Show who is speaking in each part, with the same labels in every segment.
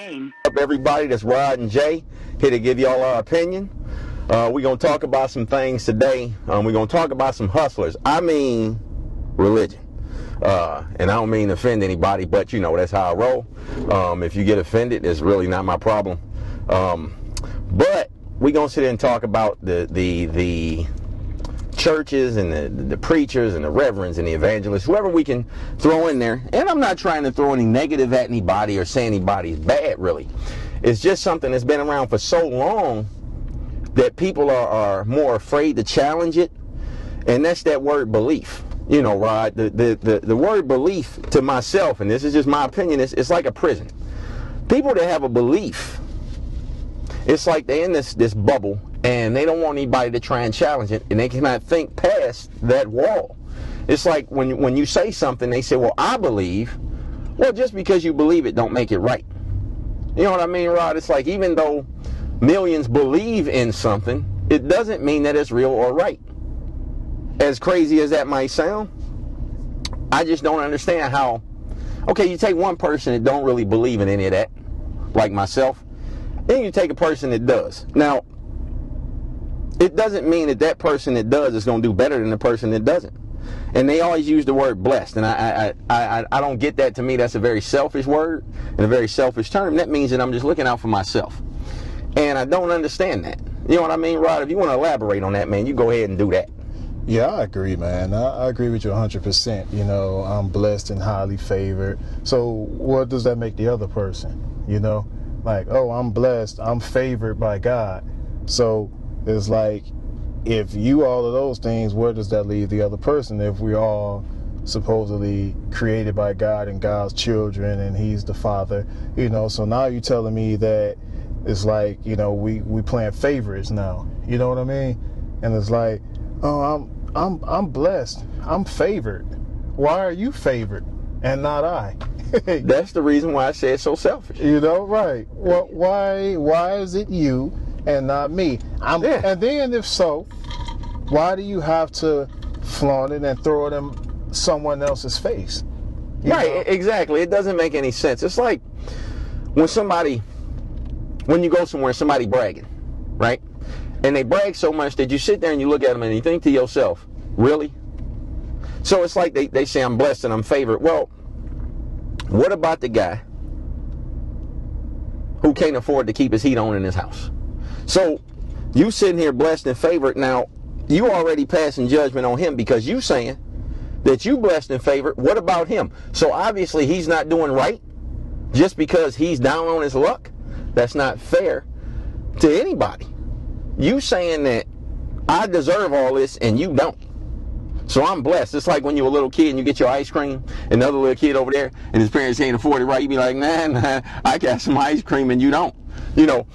Speaker 1: game.
Speaker 2: Up everybody, that's Rod and Jay, here to give y'all our opinion. We're going to talk about some things today. We're going to talk about some hustlers. I mean religion. And I don't mean to offend anybody, but you know, that's how I roll. If you get offended, it's really not my problem. But we're going to sit here and talk about the churches and the preachers and the reverends and the evangelists, whoever we can throw in there. And I'm not trying to throw any negative at anybody or say anybody's bad, really. It's just something that's been around for so long that people are more afraid to challenge it. And that's that word belief. You know, Rod, the word belief to myself, and this is just my opinion, it's like a prison. People that have a belief, it's like they're in this bubble and they don't want anybody to try and challenge it, and they cannot think past that wall. It's like when you say something, they say, well, I believe. Well, just because you believe it don't make it right. You know what I mean, Rod? It's like even though millions believe in something, it doesn't mean that it's real or right. As crazy as that might sound, I just don't understand how, okay, you take one person that don't really believe in any of that, like myself, then you take a person that does. Now, it doesn't mean that that person that does is going to do better than the person that doesn't. And they always use the word blessed, and I don't get that. To me, that's a very selfish word and a very selfish term. That means that I'm just looking out for myself. And I don't understand that. You know what I mean, Rod? If you want to elaborate on that, man, you go ahead and do that.
Speaker 3: Yeah, I agree, man. I agree with you 100%. You know, I'm blessed and highly favored. So what does that make the other person? You know, like, oh, I'm blessed, I'm favored by God. So it's like, if you all of those things, where does that leave the other person if we're all supposedly created by God and God's children and He's the Father? You know, so now you're telling me that it's like, you know, we playing favorites now. You know what I mean? And it's like, oh, I'm blessed, I'm favored. Why are you favored and not I?
Speaker 2: That's the reason why I say it's so selfish.
Speaker 3: You know, right? Well, why is it you and not me? And then if so, why do you have to flaunt it and throw it in someone else's face?
Speaker 2: Right, exactly. It doesn't make any sense. It's like when you go somewhere, somebody bragging, right? And they brag so much that you sit there and you look at them and you think to yourself, really? So it's like they say I'm blessed and I'm favored. Well, what about the guy who can't afford to keep his heat on in his house? So you sitting here blessed and favored. Now, you already passing judgment on him because you saying that you blessed and favored. What about him? So obviously he's not doing right just because he's down on his luck. That's not fair to anybody. You saying that I deserve all this and you don't. So I'm blessed. It's like when you're a little kid and you get your ice cream and the other little kid over there and his parents can't afford it, right? You be like, nah, I got some ice cream and you don't. You know,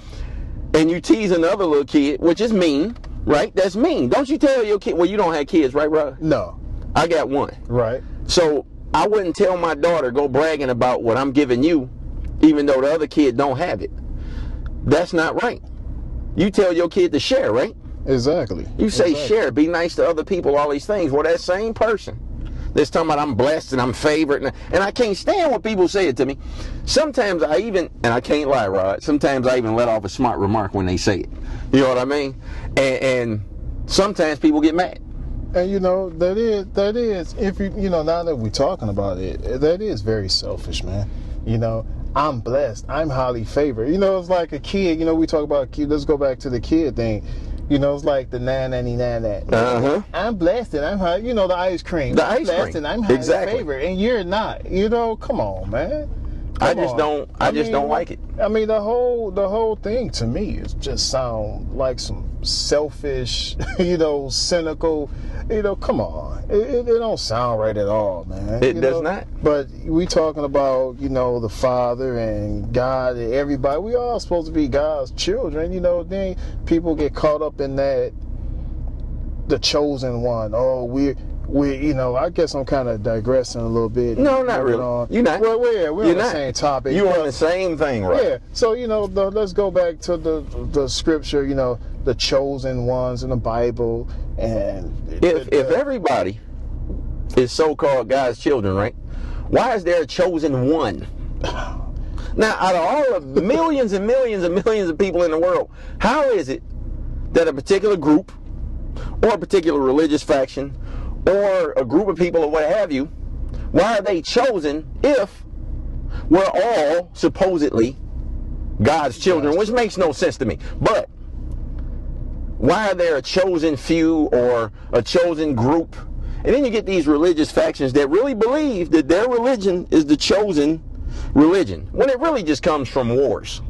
Speaker 2: and you tease another little kid, which is mean, right? That's mean. Don't you tell your kid, well, you don't have kids, right, Rod?
Speaker 3: No.
Speaker 2: I got one.
Speaker 3: Right.
Speaker 2: So I wouldn't tell my daughter, go bragging about what I'm giving you, even though the other kid don't have it. That's not right. You tell your kid to share, right?
Speaker 3: Exactly.
Speaker 2: You say share, be nice to other people, all these things. Well, that same person that's talking about I'm blessed and I'm favored, and I can't stand when people say it to me. Sometimes I even, and I can't lie, Rod, sometimes I even let off a smart remark when they say it. You know what I mean? And sometimes people get mad.
Speaker 3: And you know, that is, if you know, now that we're talking about it, that is very selfish, man. You know, I'm blessed, I'm highly favored. You know, it's like a kid, you know, we talk about kid, let's go back to the kid thing. You know, it's like the nanny. I'm blessed and I'm high, you know, the ice cream. I'm blessed and I'm highly favored, and you're not. You know, come on, man.
Speaker 2: I just don't like it.
Speaker 3: I mean, the whole thing to me is just sound like some selfish, you know, cynical. You know, come on. It don't sound right at all, man.
Speaker 2: It does not.
Speaker 3: But we talking about, you know, the Father and God and everybody. We all supposed to be God's children. You know, then people get caught up in that, the chosen one. Oh, we you know, I guess I'm kind of digressing a little bit.
Speaker 2: No, not really. You're not.
Speaker 3: Well, we're on the same topic.
Speaker 2: You're on the same thing, right?
Speaker 3: Yeah. So, you know, let's go back to the scripture, you know, the chosen ones in the Bible. And
Speaker 2: if everybody is so-called God's children, right, why is there a chosen one? Now, out of all the millions and millions and millions of people in the world, how is it that a particular group or a particular religious faction or a group of people or what have you, why are they chosen if we're all supposedly God's children, which makes no sense to me. But why are there a chosen few or a chosen group? And then you get these religious factions that really believe that their religion is the chosen religion, when it really just comes from wars.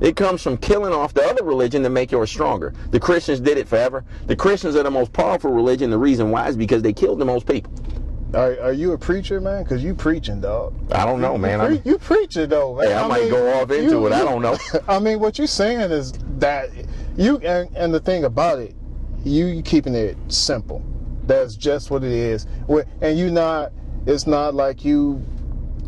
Speaker 2: It comes from killing off the other religion to make yours stronger. The Christians did it forever. The Christians are the most powerful religion. The reason why is because they killed the most people.
Speaker 3: Are you a preacher, man? Because you preaching, dog.
Speaker 2: I don't know, man.
Speaker 3: You preaching, though, man.
Speaker 2: Hey, I might go off into it. I don't know.
Speaker 3: I mean, what you're saying is that you, and the thing about it, you keeping it simple. That's just what it is. And it's not like you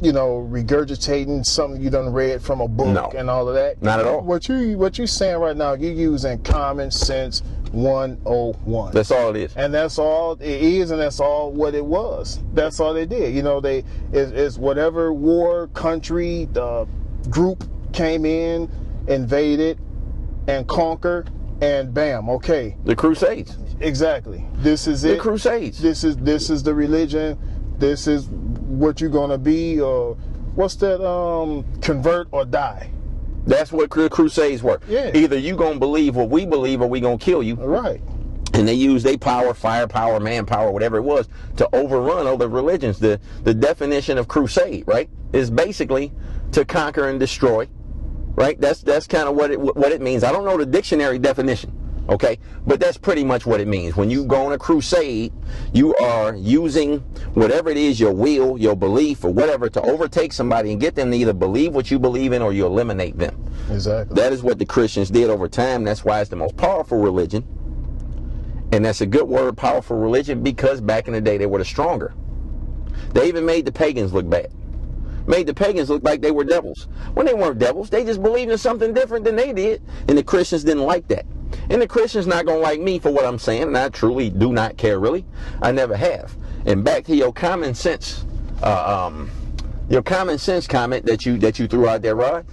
Speaker 3: regurgitating something you done read from a book and all of that.
Speaker 2: Not at all.
Speaker 3: What you saying right now, you're using common sense 101.
Speaker 2: That's all it is.
Speaker 3: And that's all it is, and that's all what it was. That's all they did. It's whatever war, country, group came in, invaded, and conquered, and bam, okay.
Speaker 2: The Crusades.
Speaker 3: Exactly. This is it.
Speaker 2: The Crusades.
Speaker 3: This is the religion. This is what you're gonna be, or what's that? Convert or die.
Speaker 2: That's what the Crusades were.
Speaker 3: Yeah.
Speaker 2: Either you gonna believe what we believe, or we gonna kill you.
Speaker 3: Right.
Speaker 2: And they used their power, firepower, manpower, whatever it was, to overrun other religions. The definition of crusade, right, is basically to conquer and destroy. Right. That's kind of what it means. I don't know the dictionary definition. Okay, but that's pretty much what it means. When you go on a crusade, you are using whatever it is, your will, your belief, or whatever, to overtake somebody and get them to either believe what you believe in or you eliminate them.
Speaker 3: Exactly.
Speaker 2: That is what the Christians did over time. That's why it's the most powerful religion. And that's a good word, powerful religion, because back in the day they were the stronger. They even made the pagans look bad. Made the pagans look like they were devils. When they weren't devils, they just believed in something different than they did. And the Christians didn't like that. And the Christian's not going to like me for what I'm saying, and I truly do not care, really. I never have. And back to your common sense comment that you threw out there, Rod.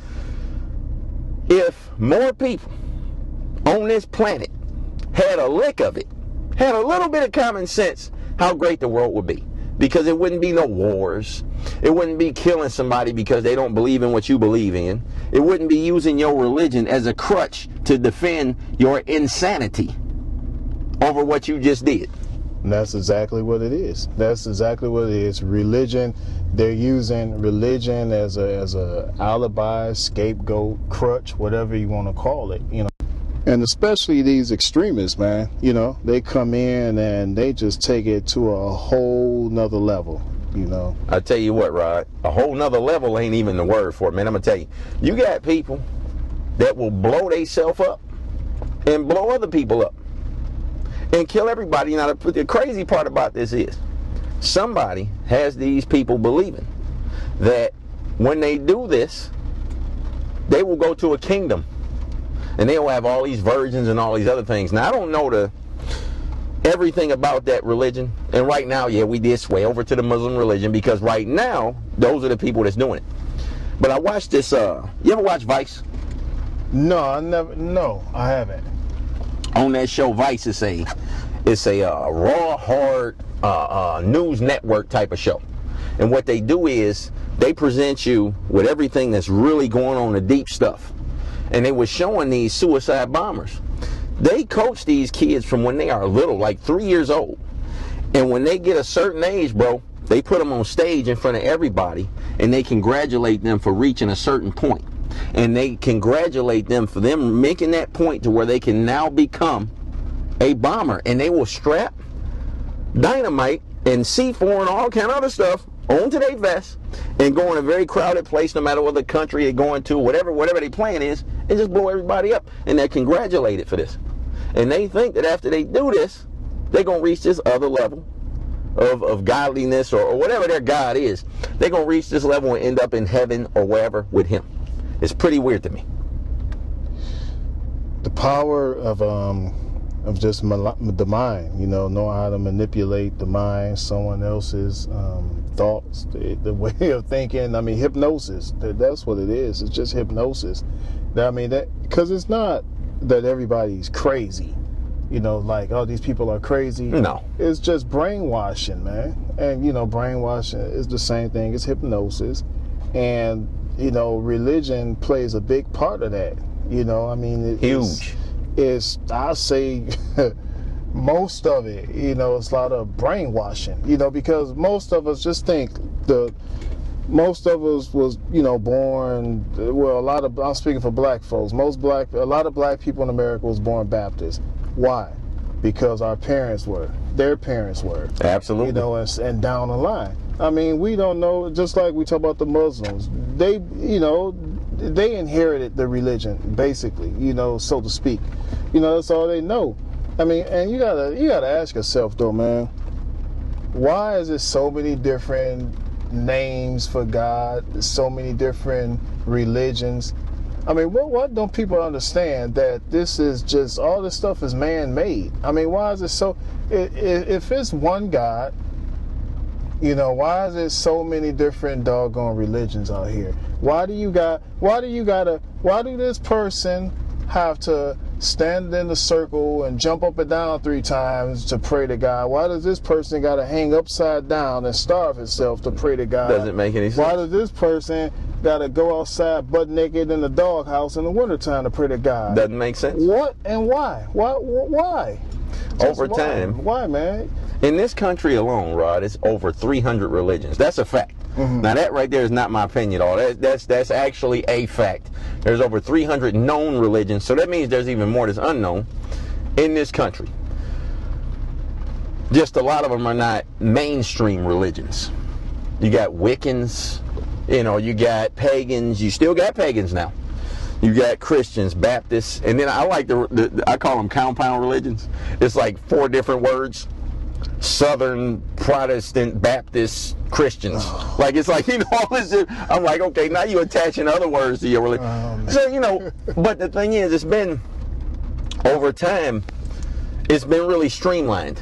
Speaker 2: If more people on this planet had a lick of it, had a little bit of common sense, how great the world would be. Because it wouldn't be no wars. It wouldn't be killing somebody because they don't believe in what you believe in. It wouldn't be using your religion as a crutch to defend your insanity over what you just did.
Speaker 3: And that's exactly what it is. That's exactly what it is. Religion, they're using religion as a alibi, scapegoat, crutch, whatever you want to call it, And especially these extremists, man, they come in and they just take it to a whole nother level,
Speaker 2: I tell you what, Rod, a whole nother level ain't even the word for it, man. I'm going to tell you, you got people that will blow themselves up and blow other people up and kill everybody. Now, the crazy part about this is somebody has these people believing that when they do this, they will go to a kingdom. And they'll have all these virgins and all these other things. Now, I don't know everything about that religion. And right now, yeah, we did sway over to the Muslim religion because right now, those are the people that's doing it. But I watched this, you ever watch Vice?
Speaker 3: No, I haven't.
Speaker 2: On that show, Vice, it's a raw, hard news network type of show. And what they do is they present you with everything that's really going on, the deep stuff. And they were showing these suicide bombers. They coach these kids from when they are little, like 3 years old. And when they get a certain age, bro, they put them on stage in front of everybody and they congratulate them for reaching a certain point. And they congratulate them for them making that point to where they can now become a bomber. And they will strap dynamite and C4 and all kind of other stuff onto their vest and go in a very crowded place, no matter what the country they're going to, whatever their plan is, and just blow everybody up. And they're congratulated for this. And they think that after they do this, they're going to reach this other level of godliness or whatever their God is. They're going to reach this level and end up in heaven or wherever with him. It's pretty weird to me.
Speaker 3: The power of of just the mind, knowing how to manipulate the mind, someone else's thoughts, the way of thinking. I mean, hypnosis, that's what it is. It's just hypnosis. I mean, because it's not that everybody's crazy, like, oh, these people are crazy.
Speaker 2: No.
Speaker 3: It's just brainwashing, man. And, brainwashing is the same thing as hypnosis. And, religion plays a big part of that. I mean,
Speaker 2: Huge.
Speaker 3: I'll say most of it, it's a lot of brainwashing, because most of us just think most of us was, born, well, I'm speaking for black folks, a lot of black people in America was born Baptist. Why? Because our parents were, their parents were.
Speaker 2: Absolutely.
Speaker 3: And down the line. I mean, we don't know, just like we talk about the Muslims, they inherited the religion, basically, so to speak. That's all they know. I mean, and you gotta ask yourself though, man, why is there so many different names for God, so many different religions? I mean, what don't people understand that this is just, all this stuff is man-made? I mean, why is it so, if it's one God, why is there so many different doggone religions out here? Why do this person have to stand in the circle and jump up and down 3 times to pray to God? Why does this person got to hang upside down and starve himself to pray to God?
Speaker 2: Doesn't make any sense.
Speaker 3: Why does this person got to go outside butt naked in the doghouse in the wintertime to pray to God?
Speaker 2: Doesn't make sense.
Speaker 3: What and why? Why?
Speaker 2: Over time.
Speaker 3: Why, man?
Speaker 2: In this country alone, Rod, it's over 300 religions. That's a fact. Mm-hmm. Now, that right there is not my opinion at all. That's actually a fact. There's over 300 known religions, so that means there's even more that's unknown in this country. Just a lot of them are not mainstream religions. You got Wiccans, you got pagans. You still got pagans now. You got Christians, Baptists, and then I like I call them compound religions. It's like 4 different words. Southern Protestant Baptist Christians. Like, it's like, all this. I'm like, okay, now you're attaching other words to your religion. So, but the thing is, it's been, over time, it's been really streamlined.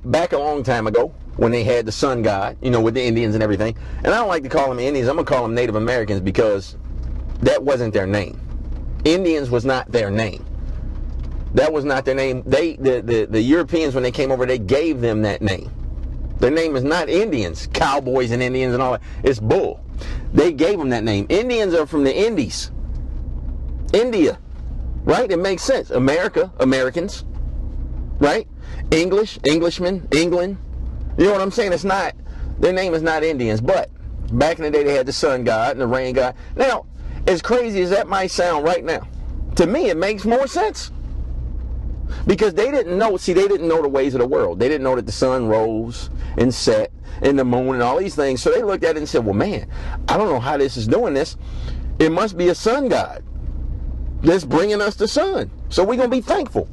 Speaker 2: Back a long time ago, when they had the sun god, with the Indians and everything, and I don't like to call them Indians, I'm going to call them Native Americans, because that wasn't their name. Indians was not their name. That was not their name. The Europeans, when they came over, they gave them that name. Their name is not Indians, cowboys and Indians and all that. It's bull. They gave them that name. Indians are from the Indies. India. Right? It makes sense. America, Americans. Right? English, Englishmen, England. You know what I'm saying? It's not, their name is not Indians. But back in the day, they had the sun god and the rain god. Now, as crazy as that might sound right now, to me, it makes more sense. Because they didn't know the ways of the world. They didn't know that the sun rose and set and the moon and all these things. So they looked at it and said, well, man, I don't know how this is doing this. It must be a sun god that's bringing us the sun. So we're going to be thankful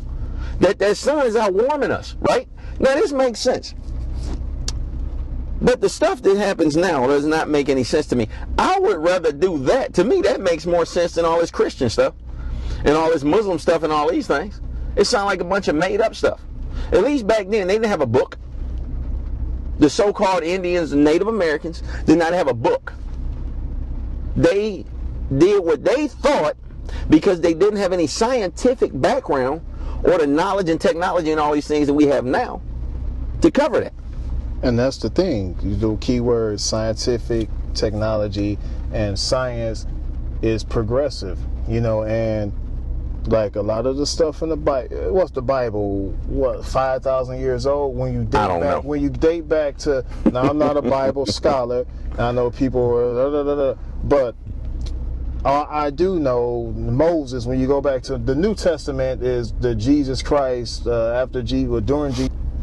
Speaker 2: that that sun is out warming us, right? Now, this makes sense. But the stuff that happens now does not make any sense to me. I would rather do that. To me, that makes more sense than all this Christian stuff and all this Muslim stuff and all these things. It sounds like a bunch of made-up stuff. At least back then, they didn't have a book. The so-called Indians and Native Americans did not have a book. They did what they thought because they didn't have any scientific background or the knowledge and technology and all these things that we have now to cover that.
Speaker 3: And that's the thing. The keywords, scientific, technology, and science is progressive, and like a lot of the stuff in the Bible, what's the Bible? 5,000 years old? When you date back to, now I'm not a Bible scholar. I know people, but I do know Moses. When you go back to the New Testament, is the Jesus Christ during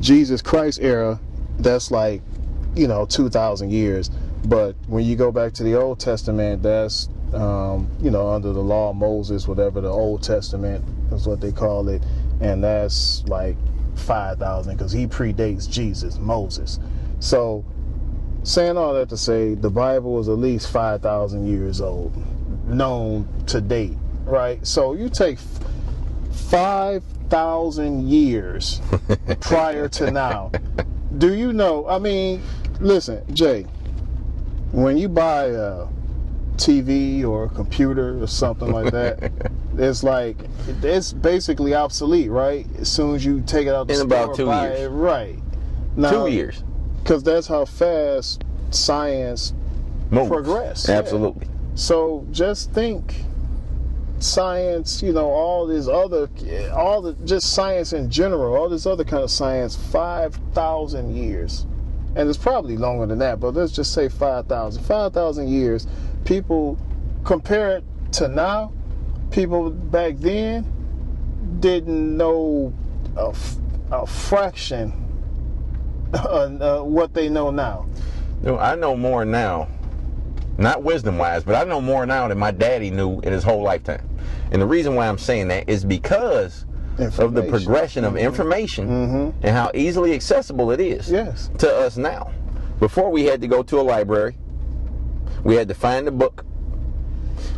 Speaker 3: Jesus Christ era. That's like 2,000 years. But when you go back to the Old Testament, that's under the law of Moses, whatever, the Old Testament is what they call it, and that's like 5,000 because he predates Moses. So, saying all that to say, the Bible is at least 5,000 years old, known to date, right? So you take 5,000 years prior to now. Do you know? I mean, listen, Jay, when you buy a TV or a computer or something like that, it's basically obsolete, right? As soon as you take it out the
Speaker 2: in
Speaker 3: store,
Speaker 2: about 2
Speaker 3: buy
Speaker 2: years.
Speaker 3: it, right? Now,
Speaker 2: 2 years.
Speaker 3: because that's how fast science
Speaker 2: Moves.
Speaker 3: progress.
Speaker 2: Absolutely.
Speaker 3: Yeah. So just think, science, just science in general, all this other kind of science, 5,000 years. And it's probably longer than that, but let's just say 5,000. 5,000 years. People, compare it to now, people back then didn't know a fraction what they know now.
Speaker 2: I know more now, not wisdom-wise, but I know more now than my daddy knew in his whole lifetime. And the reason why I'm saying that is because of the progression of information and how easily accessible it is to us now. Before, we had to go to a library, we had to find the book,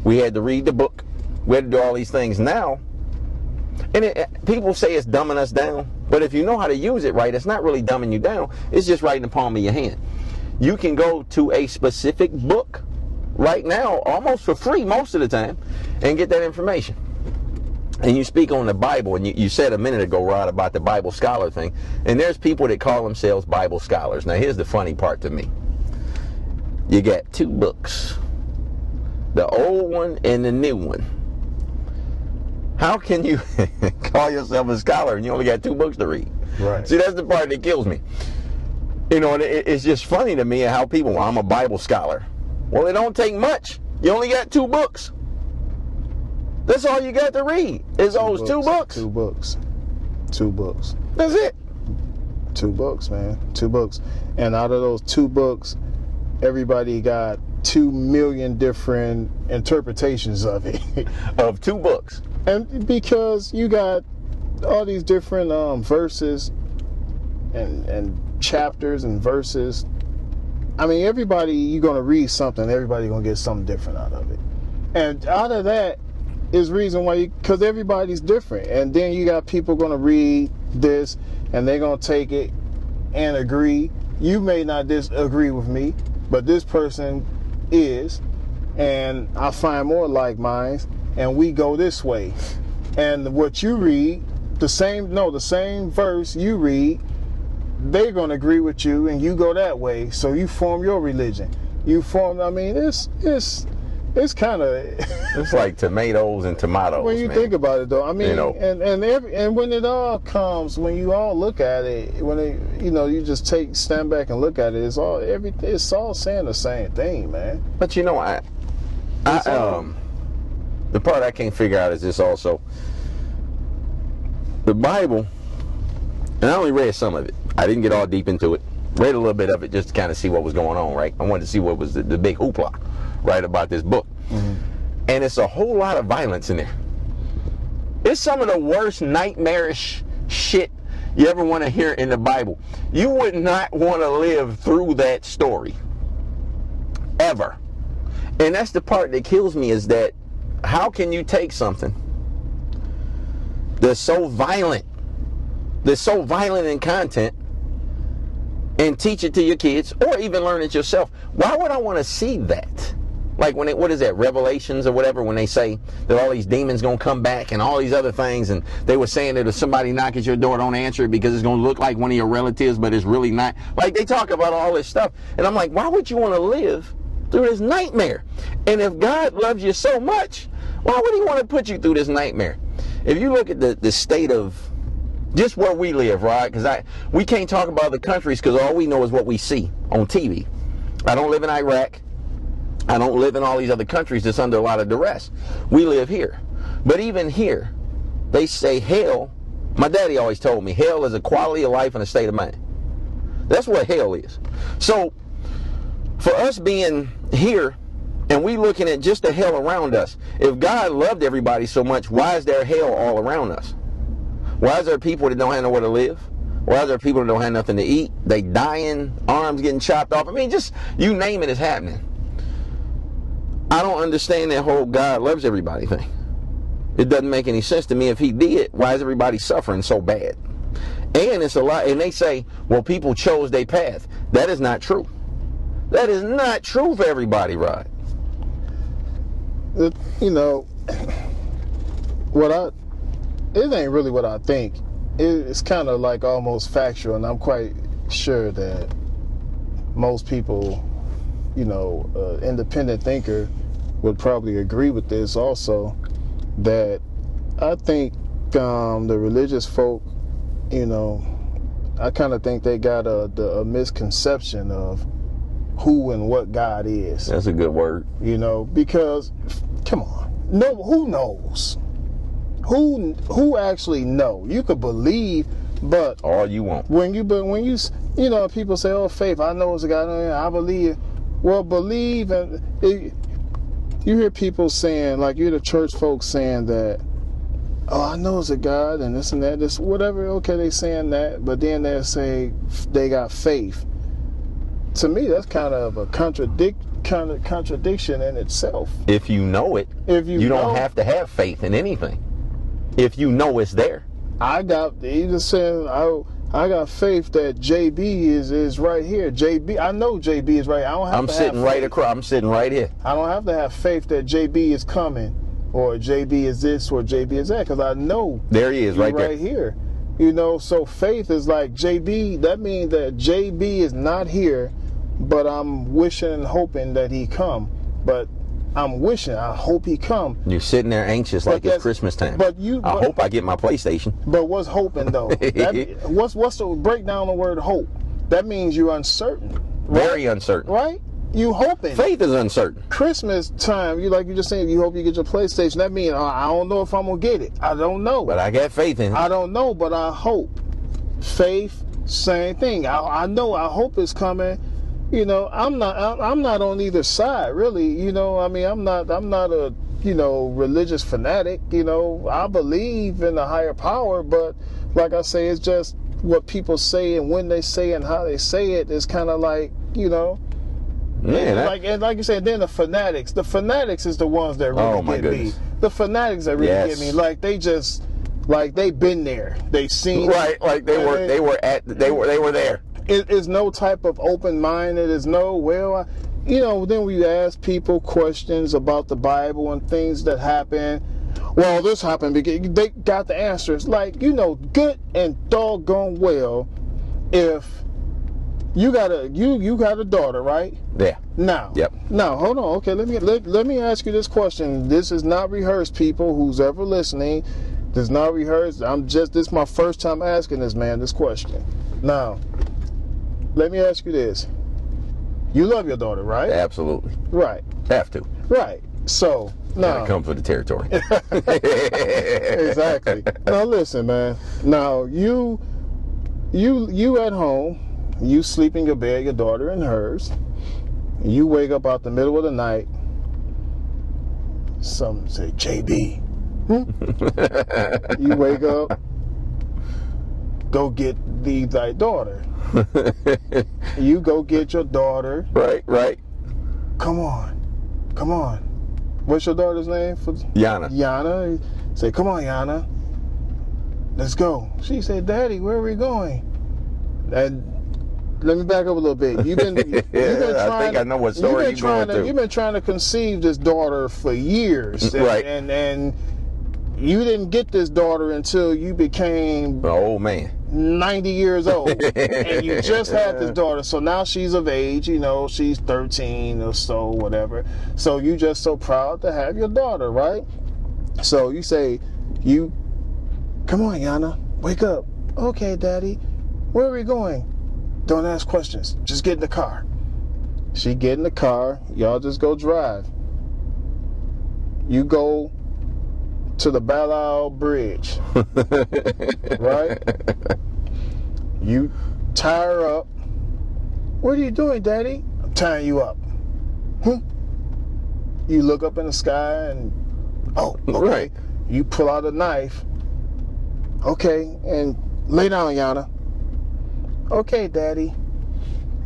Speaker 2: we had to read the book, we had to do all these things. Now, and people say it's dumbing us down, but if you know how to use it right, it's not really dumbing you down. It's just right in the palm of your hand. You can go to a specific book right now, almost for free most of the time, and get that information. And you speak on the Bible, and you said a minute ago, Rod, about the Bible scholar thing, and there's people that call themselves Bible scholars. Now, here's the funny part to me. You got two books, the old one and the new one. How can you call yourself a scholar and you only got two books to read?
Speaker 3: Right.
Speaker 2: See, that's the part that kills me. You know, and it's just funny to me how people, well, I'm a Bible scholar. Well, it don't take much. You only got two books. That's all you got to read is those two books.
Speaker 3: Two books. Two books.
Speaker 2: That's it.
Speaker 3: 2 books, man. 2 books. And out of those 2 books, everybody got 2 million different interpretations of it.
Speaker 2: Of 2 books.
Speaker 3: And because you got all these different verses and chapters and verses. I mean, everybody, you're going to read something, everybody going to get something different out of it. And out of that is reason why because everybody's different. And then you got people going to read this and they're going to take it and agree. You may not disagree with me, but this person is. And I find more like minds, and we go this way. And what you read, the same verse you read, they're going to agree with you, and you go that way. So you form your religion. I mean, it's kind of
Speaker 2: it's like tomatoes and tomatoes.
Speaker 3: When you think about it, though, I mean, and when it all comes, when you all look at it, you just stand back and look at it, it's all saying the same thing, man.
Speaker 2: But the part I can't figure out is this also. The Bible, and I only read some of it. I didn't get all deep into it. Read a little bit of it just to kind of see what was going on, right? I wanted to see what was the big hoopla, right, about this book. Mm-hmm. And it's a whole lot of violence in there. It's some of the worst nightmarish shit you ever want to hear in the Bible. You would not want to live through that story. Ever. And that's the part that kills me, is that how can you take something that's so violent in content, and teach it to your kids, or even learn it yourself? Why would I want to see that? Like what is that, Revelations or whatever, when they say that all these demons gonna come back and all these other things, and they were saying that if somebody knock at your door, don't answer it because it's gonna look like one of your relatives, but it's really not. Like, they talk about all this stuff, and I'm like, why would you want to live through this nightmare? And if God loves you so much, why would he want to put you through this nightmare? If you look at the state of just where we live, right? Because we can't talk about other countries because all we know is what we see on TV. I don't live in Iraq. I don't live in all these other countries that's under a lot of duress. We live here. But even here, they say hell. My daddy always told me hell is a quality of life and a state of mind. That's what hell is. So for us being here and we looking at just the hell around us, if God loved everybody so much, why is there hell all around us? Why is there people that don't have nowhere to live? Why is there people that don't have nothing to eat? They dying, arms getting chopped off. I mean, just you name it is happening. I don't understand that whole God loves everybody thing. It doesn't make any sense to me. If he did, why is everybody suffering so bad? And it's a lot. And they say, well, people chose their path. That is not true. That is not true for everybody, Rod.
Speaker 3: You know, it ain't really what I think. It's kind of like almost factual, and I'm quite sure that most people, you know, independent thinker would probably agree with this also, that I think the religious folk, you know, I kind of think they got a misconception of who and what God is.
Speaker 2: That's a good word.
Speaker 3: You know, because, come on, no, who knows? Who actually know? You could believe, but
Speaker 2: all you want.
Speaker 3: When you know, people say, "Oh, faith, I know it's a God. I believe." Well, believe, and you hear people saying, like, you hear the church folks saying that, "Oh, I know it's a God," and this and that, this whatever. Okay, they saying that, but then they say they got faith. To me, that's kind of a contradiction in itself.
Speaker 2: If you know it, you don't have to have faith in anything. If you know it's there.
Speaker 3: He just said, I got faith that JB is right here. I know JB is right. I don't have
Speaker 2: I'm sitting right across. I'm sitting right here.
Speaker 3: I don't have to have faith that JB is coming, or JB is this, or JB is that, because I know
Speaker 2: there he is, right
Speaker 3: here. You know, so faith is like JB. That means that JB is not here, but I'm wishing and hoping that he come. But I hope he come.
Speaker 2: You're sitting there anxious like it's Christmas time. I hope I get my PlayStation.
Speaker 3: But what's hoping though? What's the breakdown of the word hope? That means you're uncertain. Right?
Speaker 2: Very uncertain.
Speaker 3: Right? You hoping.
Speaker 2: Faith is uncertain.
Speaker 3: Christmas time, you just saying, you hope you get your PlayStation. That means I don't know if I'm gonna get it. I don't know.
Speaker 2: But I got faith in it.
Speaker 3: I don't know, but I hope. Faith, same thing. I know. I hope it's coming. You know, I'm not on either side, really. You know, I mean, I'm not a, you know, religious fanatic. You know, I believe in a higher power, but like I say, it's just what people say and when they say and how they say it is kind of like, you know, and like you said, then the fanatics is the ones that really get me. The fanatics that really get me, like they've been there, they've seen
Speaker 2: right, like they were there.
Speaker 3: It is no type of open mind. It is no, you know, then we ask people questions about the Bible and things that happen. Well, this happened because they got the answers. Like, you know, good and doggone well, if you got a daughter, right?
Speaker 2: Yeah.
Speaker 3: Now.
Speaker 2: Yep.
Speaker 3: Now, hold on. Okay, let me ask you this question. This is not rehearsed, people who's ever listening. This is not rehearsed. This is my first time asking this question. Now, let me ask you this. You love your daughter, right?
Speaker 2: Absolutely.
Speaker 3: Right.
Speaker 2: Have to.
Speaker 3: Right. So, now.
Speaker 2: Gotta come for the territory.
Speaker 3: Exactly. Now, listen, man. Now, you at home, you sleep in your bed, your daughter in hers. You wake up out the middle of the night. Some say, JB. You wake up, go get thy daughter. You go get your daughter.
Speaker 2: Right.
Speaker 3: Come on. What's your daughter's name?
Speaker 2: Yana.
Speaker 3: Yana. Say, come on, Yana. Let's go. She said, Daddy, where are we going? And let me back up a little bit. You've been trying.
Speaker 2: I think I know what story you're going through.
Speaker 3: You've been trying to conceive this daughter for years,
Speaker 2: right?
Speaker 3: And you didn't get this daughter until you became
Speaker 2: an old man,
Speaker 3: 90 years old, and you just had this daughter. So now she's of age. You know, she's 13 or so, whatever. So you just so proud to have your daughter, right? So you say, come on, Yana, wake up. Okay, Daddy, where are we going? Don't ask questions. Just get in the car. She get in the car. Y'all just go drive. You go to the Belle Bridge, right? You tie her up. What are you doing, Daddy? I'm tying you up. You look up in the sky and, oh, okay.
Speaker 2: Right.
Speaker 3: You pull out a knife. Okay, and lay down, Yana. Okay, Daddy.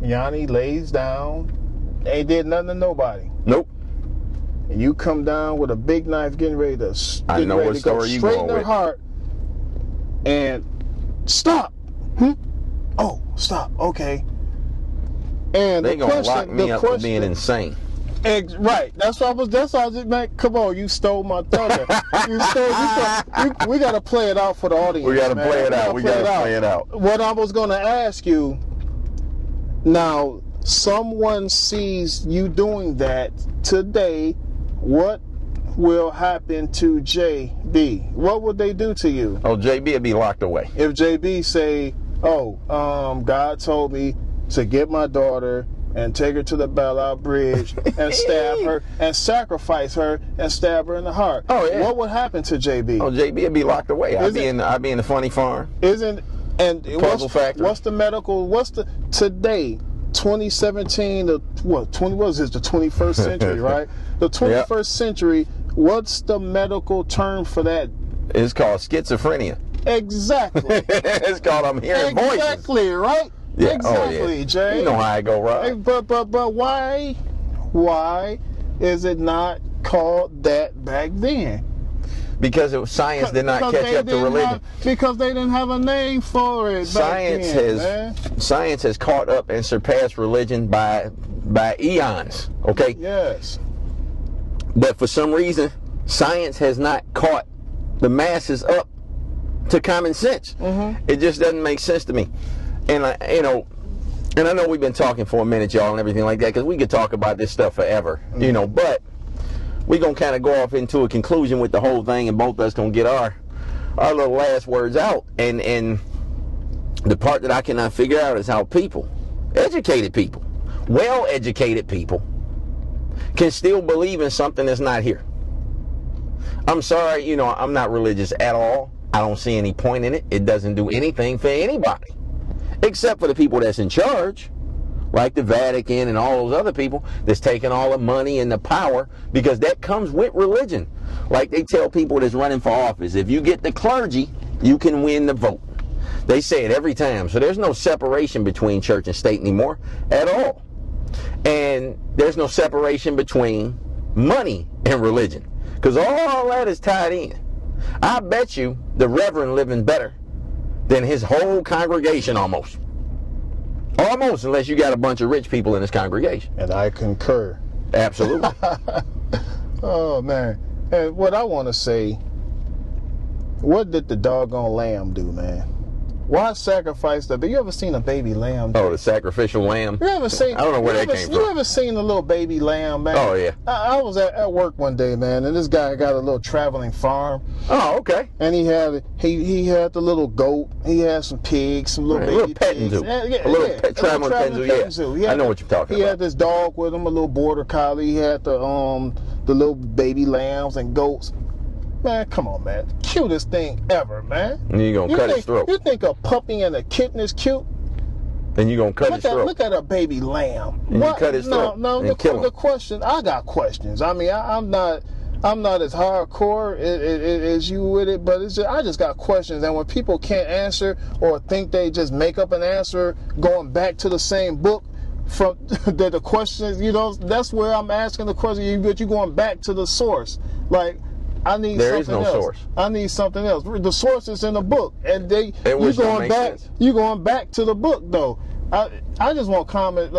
Speaker 3: Yanni lays down. Ain't did nothing to nobody.
Speaker 2: Nope.
Speaker 3: and you come down with a big knife, getting ready to,
Speaker 2: I know what story you
Speaker 3: straight
Speaker 2: going
Speaker 3: in their
Speaker 2: with.
Speaker 3: heart, and stop. Oh, stop. Okay. And
Speaker 2: They
Speaker 3: the
Speaker 2: gonna
Speaker 3: question,
Speaker 2: lock me up for being insane.
Speaker 3: Right. That's what I was. That's how I was. Man, come on, you stole my thunder. We got to play it out for the audience.
Speaker 2: We got to
Speaker 3: man.
Speaker 2: play it out. We got to play it out.
Speaker 3: What I was going to ask you. Now, someone sees you doing that today. What will happen to JB? What would they do to you?
Speaker 2: Oh, JB would be locked away.
Speaker 3: If JB say, "Oh, God told me to get my daughter and take her to the Belle Bridge and stab her and sacrifice her and stab her in the heart."
Speaker 2: Oh, yeah.
Speaker 3: What would happen to JB?
Speaker 2: Oh, JB would be locked away. I'd be in the funny farm. Puzzle Factory.
Speaker 3: What's the medical? Today? 2017, the 21st century, right? The 21st century. What's the medical term for that?
Speaker 2: It's called schizophrenia.
Speaker 3: Exactly.
Speaker 2: It's called I'm hearing voices.
Speaker 3: Exactly, right?
Speaker 2: Yeah.
Speaker 3: Exactly,
Speaker 2: Oh, yeah.
Speaker 3: Jay.
Speaker 2: You know how I go, Rob.
Speaker 3: Hey, but why is it not called that back then?
Speaker 2: Because science did not catch up to religion.
Speaker 3: Because they didn't have a name for it.
Speaker 2: Science has caught up and surpassed religion by eons. Okay.
Speaker 3: Yes.
Speaker 2: But for some reason, science has not caught the masses up to common sense. It just doesn't make sense to me. And I know we've been talking for a minute, y'all, and everything like that, because we could talk about this stuff forever, but we're going to kind of go off into a conclusion with the whole thing, and both of us going to get our little last words out. And the part that I cannot figure out is how people, educated people, well-educated people, can still believe in something that's not here. I'm sorry, I'm not religious at all. I don't see any point in it. It doesn't do anything for anybody, except for the people that's in charge, like the Vatican and all those other people that's taking all the money and the power, because that comes with religion. Like they tell people that's running for office, if you get the clergy, you can win the vote. They say it every time. So there's no separation between church and state anymore at all. And there's no separation between money and religion, because all that is tied in. I bet you the Reverend living better than his whole congregation almost. Almost, unless you got a bunch of rich people in his congregation.
Speaker 3: And I concur.
Speaker 2: Absolutely.
Speaker 3: Oh, man. And what I want to say, what did the doggone lamb do, man? Why sacrifice the baby? You ever seen a baby lamb?
Speaker 2: Oh, the sacrificial lamb?
Speaker 3: You ever seen?
Speaker 2: I don't know where that came from.
Speaker 3: You ever seen a little baby lamb, man?
Speaker 2: Oh, yeah.
Speaker 3: I was at work one day, man, and this guy got a little traveling farm.
Speaker 2: Oh, okay.
Speaker 3: And he had the little goat. He had some pigs, some little baby
Speaker 2: little petting
Speaker 3: pigs.
Speaker 2: zoo. A little traveling petting zoo. Yeah. I know what you're talking
Speaker 3: He
Speaker 2: about.
Speaker 3: had this dog with him, a little border collie. He had the little baby lambs and goats. Man, come on, man. Cutest thing ever, man.
Speaker 2: And you're going to cut his throat.
Speaker 3: You think a puppy and a kitten is cute?
Speaker 2: Then you're going to cut his throat.
Speaker 3: Look at a baby lamb.
Speaker 2: And you cut his throat and kill him.
Speaker 3: The question, I got questions. I mean, I'm not as hardcore as you with it, but I just got questions. And when people can't answer or think they just make up an answer going back to the same book, from the questions, that's where I'm asking the question, but you're going back to the source. Like, I need
Speaker 2: there
Speaker 3: something
Speaker 2: is no
Speaker 3: else.
Speaker 2: source.
Speaker 3: I need something else. The source is in the book, and
Speaker 2: you
Speaker 3: going back to the book though. I just want comment.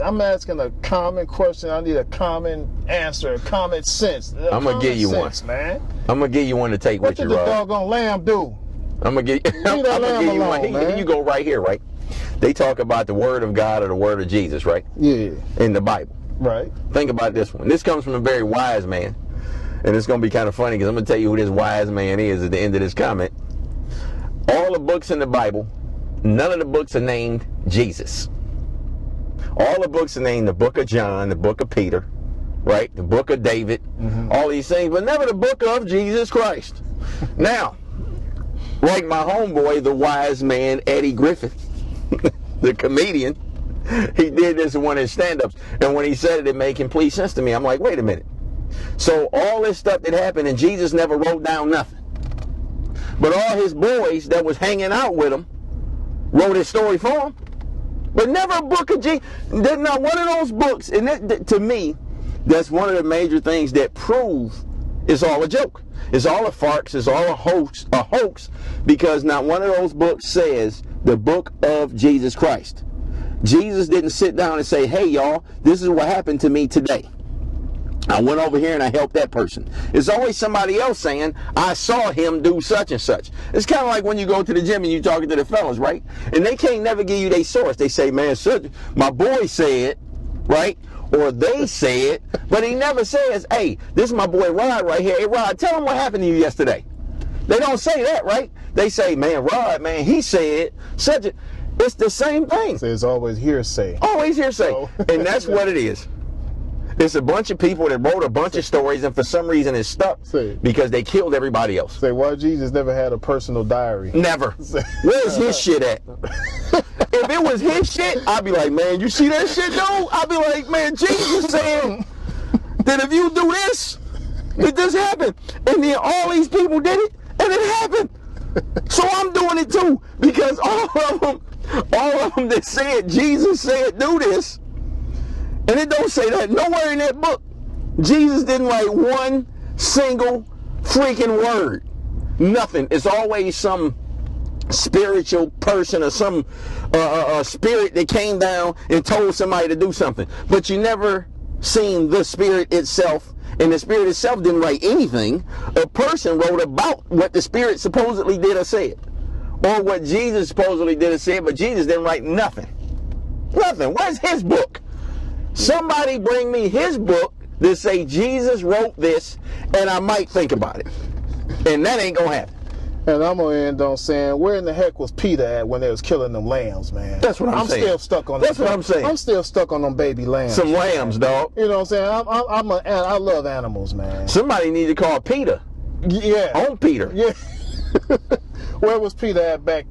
Speaker 3: I'm asking a common question. I need a common answer, common sense.
Speaker 2: I'm gonna give you one,
Speaker 3: man.
Speaker 2: I'm gonna give you one to take with you, Rob.
Speaker 3: What did the doggone lamb do?
Speaker 2: I'm gonna give you one. Here you go, right here, right. They talk about the word of God or the word of Jesus, right?
Speaker 3: Yeah.
Speaker 2: In the Bible.
Speaker 3: Right.
Speaker 2: Think about this one. This comes from a very wise man. And it's going to be kind of funny because I'm going to tell you who this wise man is at the end of this comment. All the books in the Bible, none of the books are named Jesus. All the books are named the book of John, the book of Peter, right? The book of David, all these things, but never the book of Jesus Christ. Now, like my homeboy, the wise man, Eddie Griffin, the comedian, he did this in one of his stand-ups. And when he said it, it made complete sense to me. I'm like, wait a minute. So all this stuff that happened and Jesus never wrote down nothing. But all his boys that was hanging out with him wrote his story for him. But never a book of Jesus. There's not one of those books, and to me, That's one of the major things that prove it's all a joke. It's all a farce. It's all a hoax, because not one of those books says the book of Jesus Christ. Jesus didn't sit down and say, hey, y'all, this is what happened to me today. I went over here and I helped that person. It's always somebody else saying, I saw him do such and such. It's kind of like when you go to the gym and you're talking to the fellas, right? And they can't never give you their source. They say, man, my boy said, right? Or they said, but he never says, hey, this is my boy Rod right here. Hey, Rod, tell him what happened to you yesterday. They don't say that, right? They say, man, Rod, man, he said such a... It's the same thing.
Speaker 3: So it's always hearsay.
Speaker 2: Always hearsay. Oh. And that's what it is. It's a bunch of people that wrote a bunch of stories, and for some reason it's stuck because they killed everybody else.
Speaker 3: Say, why Jesus never had a personal diary?
Speaker 2: Never. Where's his shit at? If it was his shit, I'd be like, man, you see that shit, though? I'd be like, man, Jesus said that if you do this, that this happened. And then all these people did it, and it happened. So I'm doing it too, because all of them that said Jesus said do this, and it don't say that nowhere in that book. Jesus didn't write one single freaking word. Nothing. It's always some spiritual person or some spirit that came down and told somebody to do something. But you never seen the spirit itself, and the spirit itself didn't write anything. A person wrote about what the spirit supposedly did or said, or what Jesus supposedly did or said, but Jesus didn't write nothing. Nothing. Where's his book? Somebody bring me his book that say Jesus wrote this, and I might think about it. And that ain't gonna happen.
Speaker 3: And I'm gonna end on saying, where in the heck was Peter at when they was killing them lambs, man?
Speaker 2: That's what I'm saying.
Speaker 3: I'm still stuck on.
Speaker 2: That's what I'm saying.
Speaker 3: I'm still stuck on them baby lambs.
Speaker 2: Some lambs, dog.
Speaker 3: You know what I'm saying? I love animals, man.
Speaker 2: Somebody need to call Peter.
Speaker 3: Yeah.
Speaker 2: On Peter.
Speaker 3: Yeah. Where was Peter at back,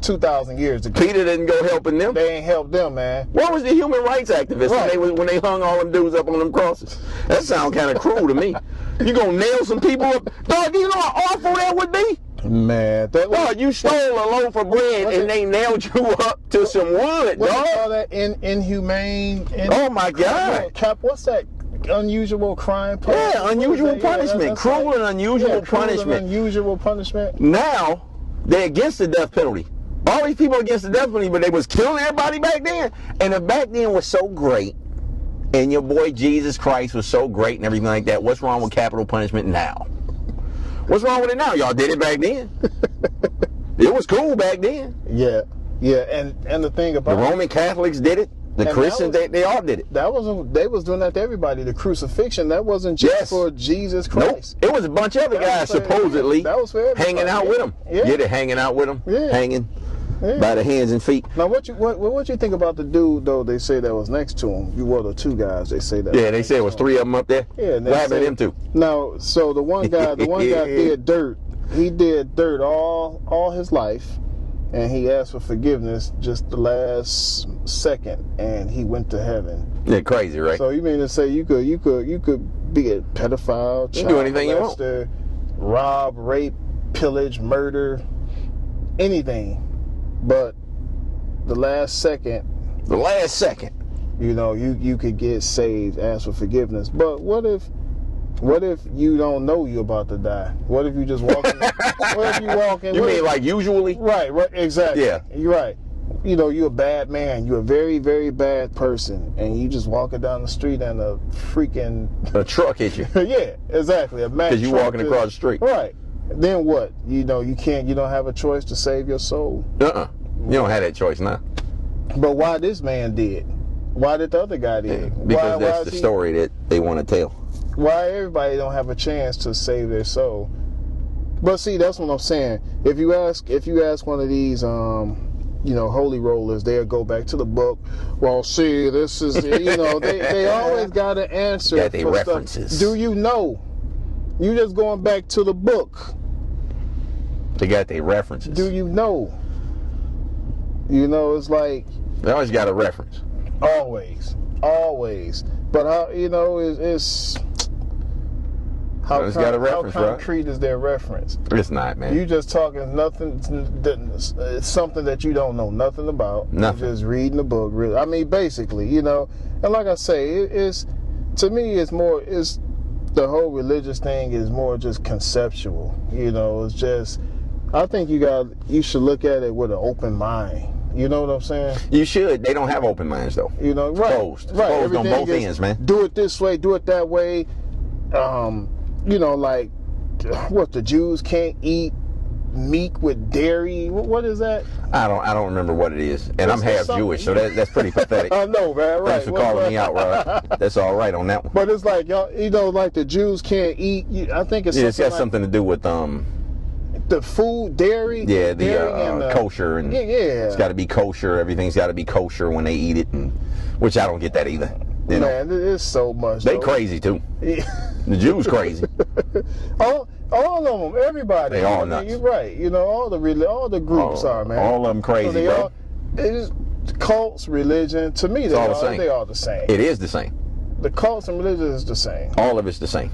Speaker 3: 2,000 years ago?
Speaker 2: Peter didn't go helping them.
Speaker 3: They ain't helped them, man.
Speaker 2: Where was the human rights activists when they hung all them dudes up on them crosses? That sounds kind of cruel to me. You gonna nail some people up? Dog, do you know how awful that would be?
Speaker 3: Man,
Speaker 2: you stole a loaf of bread and they nailed you up to some wood, dog.
Speaker 3: What you call that? Inhumane?
Speaker 2: Oh my God!
Speaker 3: What's that? Unusual crime punishment?
Speaker 2: Yeah, unusual punishment. Cruel and unusual punishment.
Speaker 3: And unusual punishment.
Speaker 2: Now they're against the death penalty. All these people against the death penalty, but they was killing everybody back then. And if back then was so great, and your boy Jesus Christ was so great and everything like that, what's wrong with capital punishment now? What's wrong with it now? Y'all did it back then. It was cool back then.
Speaker 3: Yeah, and the thing about
Speaker 2: the Roman Catholics did it. The Christians, they all did it.
Speaker 3: They was doing that to everybody. The crucifixion, that wasn't just for Jesus Christ.
Speaker 2: Nope. It was a bunch of other guys supposedly hanging out with him.
Speaker 3: Yeah.
Speaker 2: Get it? Hanging out with him. Yeah. Hanging by the hands and feet.
Speaker 3: Now, what you think about the dude though? They say that was next to him. You were the two guys. They say that.
Speaker 2: Yeah, they said it was three of them up there.
Speaker 3: Yeah.
Speaker 2: What happened to them two?
Speaker 3: Now, so the one guy did dirt. He did dirt all his life. And he asked for forgiveness just the last second, and he went to heaven.
Speaker 2: Yeah, crazy, right?
Speaker 3: So you mean to say you could be a pedophile, child
Speaker 2: do anything
Speaker 3: molester, you want, rob, rape, pillage, murder, anything, but the last second, you could get saved, ask for forgiveness. But what if you don't know you about to die? What if you just walk in? What if you walk in?
Speaker 2: You mean like usually?
Speaker 3: Right, exactly.
Speaker 2: Yeah.
Speaker 3: You're right. You're a bad man. You're a very, very bad person. And you just walking down the street and a
Speaker 2: truck hit you.
Speaker 3: Yeah, exactly.
Speaker 2: Because you walking across the street.
Speaker 3: Right. Then what? You don't have a choice to save your soul?
Speaker 2: You don't have that choice now.
Speaker 3: But why this man did? Why did the other guy did?
Speaker 2: Because that's the story that they want to tell.
Speaker 3: Why everybody don't have a chance to save their soul? But see, that's what I'm saying. If you ask one of these holy rollers, they'll go back to the book. Well, see, this is they always got an answer.
Speaker 2: Got their references.
Speaker 3: Stuff. Do you know? You just going back to the book.
Speaker 2: They got their references.
Speaker 3: Do you know? It's like
Speaker 2: they always got a reference.
Speaker 3: Always. But it's how concrete is their reference?
Speaker 2: It's not, man.
Speaker 3: You just talking nothing. It's something that you don't know nothing about.
Speaker 2: Nothing.
Speaker 3: You're just reading the book. Really, I mean, basically, And like I say, to me, it's the whole religious thing is more just conceptual. You know, it's just, I think you should look at it with an open mind. You know what I'm saying?
Speaker 2: You should. They don't have open minds though.
Speaker 3: You know, right?
Speaker 2: Closed.
Speaker 3: Right.
Speaker 2: Closed on
Speaker 3: Everything
Speaker 2: both
Speaker 3: is,
Speaker 2: ends, man.
Speaker 3: Do it this way, do it that way. You know, like what the Jews can't eat meat with dairy. What is that?
Speaker 2: I don't remember what it is, and I'm half Jewish, so that's pretty pathetic.
Speaker 3: I know, man. Right.
Speaker 2: Thanks for calling me out, Rod. That's all right on that one.
Speaker 3: But it's like y'all, you know, like the Jews can't eat. I think it's
Speaker 2: It's got
Speaker 3: like
Speaker 2: something to do with
Speaker 3: the food, dairy.
Speaker 2: Yeah,
Speaker 3: dairy and,
Speaker 2: kosher and
Speaker 3: yeah.
Speaker 2: It's got to be kosher. Everything's got to be kosher when they eat it, and which I don't get that either. You know?
Speaker 3: Man, it's so much.
Speaker 2: They crazy too. The Jews crazy.
Speaker 3: all of them, everybody.
Speaker 2: They all nuts.
Speaker 3: You're right. You know, all the groups are, man.
Speaker 2: All of them crazy,
Speaker 3: so
Speaker 2: bro.
Speaker 3: It's cults, religion. To me, they all the same.
Speaker 2: It is the same.
Speaker 3: The cults and religion is the same.
Speaker 2: All of it's the same.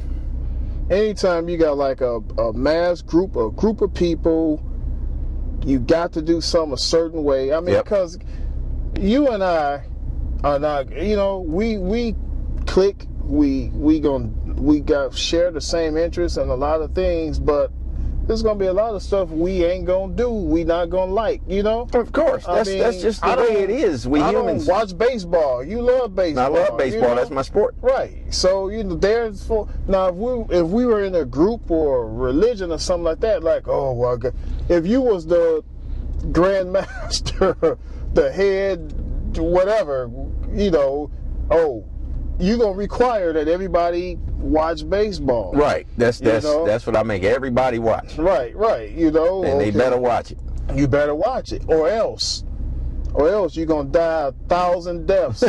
Speaker 3: Anytime you got like a mass group, a group of people, you got to do something a certain way. I mean, because you and I are not, you know, we click, we share the same interests in a lot of things, but there's gonna be a lot of stuff we ain't gonna do, we not gonna like, you know.
Speaker 2: Of course, that's just the way it is. We humans.
Speaker 3: I don't watch baseball. You love baseball.
Speaker 2: I love baseball. You know? That's my sport.
Speaker 3: Right. So you know, if we were in a group or a religion or something like that, like if you was the grandmaster, the head, whatever, you know, you're gonna require that everybody watch baseball.
Speaker 2: Right. That's what I make everybody watch.
Speaker 3: Right. You know.
Speaker 2: And they better watch it.
Speaker 3: You better watch it, or else you're gonna die 1,000 deaths.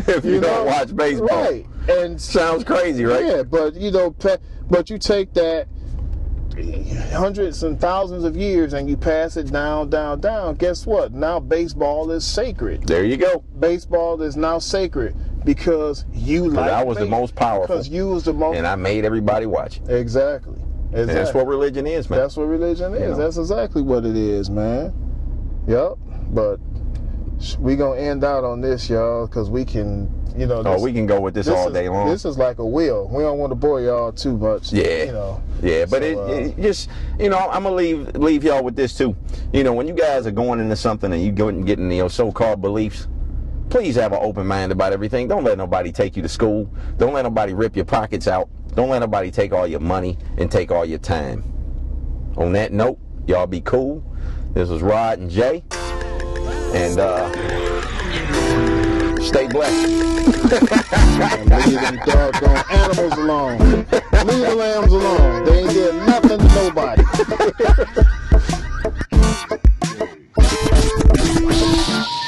Speaker 2: If you don't watch baseball.
Speaker 3: Right. And
Speaker 2: sounds crazy, right?
Speaker 3: Yeah, but you know, but you take that hundreds and thousands of years and you pass it down. Guess what? Now baseball is sacred.
Speaker 2: There you go.
Speaker 3: Baseball is now sacred because
Speaker 2: I was the most powerful.
Speaker 3: Because you was the most.
Speaker 2: And I made everybody watch it.
Speaker 3: Exactly.
Speaker 2: And that's what religion is, man.
Speaker 3: That's what religion is. You know? That's exactly what it is, man. Yep. But we gonna end out on this, y'all, because we can. You know,
Speaker 2: we can go with this all day long.
Speaker 3: This is like a wheel. We don't want to bore y'all too much.
Speaker 2: Yeah.
Speaker 3: You know.
Speaker 2: Yeah, but it just, you know, I'm gonna leave y'all with this too. You know, when you guys are going into something and you go and getting your so-called beliefs, please have an open mind about everything. Don't let nobody take you to school. Don't let nobody rip your pockets out. Don't let nobody take all your money and take all your time. On that note, y'all be cool. This was Rod and Jay, and stay blessed.
Speaker 3: Leave them doggone animals alone. Leave the lambs alone. They ain't did nothing to nobody.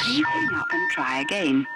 Speaker 1: Please hang up and try again.